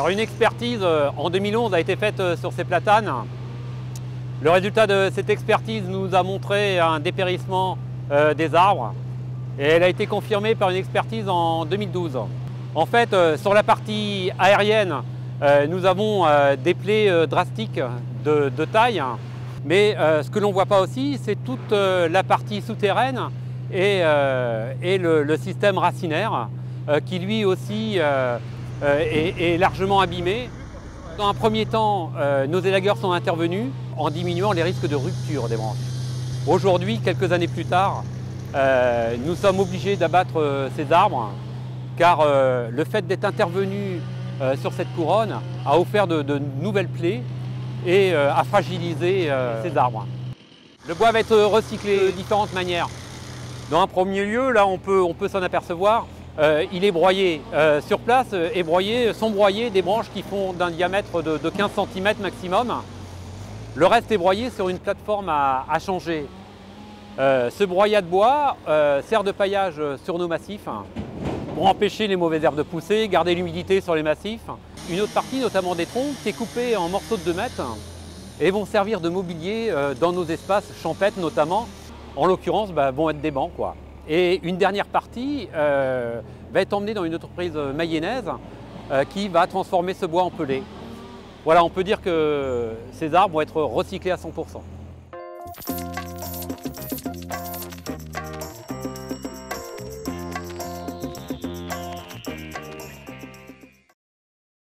Alors une expertise en 2011 a été faite sur ces platanes. Le résultat de cette expertise nous a montré un dépérissement des arbres et elle a été confirmée par une expertise en 2012. En fait, sur la partie aérienne, nous avons des plaies drastiques de taille, mais ce que l'on ne voit pas aussi, c'est toute la partie souterraine et le système racinaire qui lui aussi est largement abîmé. Dans un premier temps, nos élagueurs sont intervenus en diminuant les risques de rupture des branches. Aujourd'hui, quelques années plus tard, nous sommes obligés d'abattre ces arbres car le fait d'être intervenu sur cette couronne a offert de nouvelles plaies et a fragilisé ces arbres. Le bois va être recyclé de différentes manières. Dans un premier lieu, là on peut s'en apercevoir, il est broyé sur place et sont broyées des branches qui font d'un diamètre de 15 cm maximum. Le reste est broyé sur une plateforme à changer. Ce broyat de bois sert de paillage sur nos massifs pour empêcher les mauvaises herbes de pousser, garder l'humidité sur les massifs. Une autre partie, notamment des troncs, qui est coupée en morceaux de 2 mètres et vont servir de mobilier dans nos espaces champêtres notamment. En l'occurrence, vont être des bancs, quoi. Et une dernière partie va être emmenée dans une entreprise mayonnaise qui va transformer ce bois en pellet. Voilà, on peut dire que ces arbres vont être recyclés à 100%.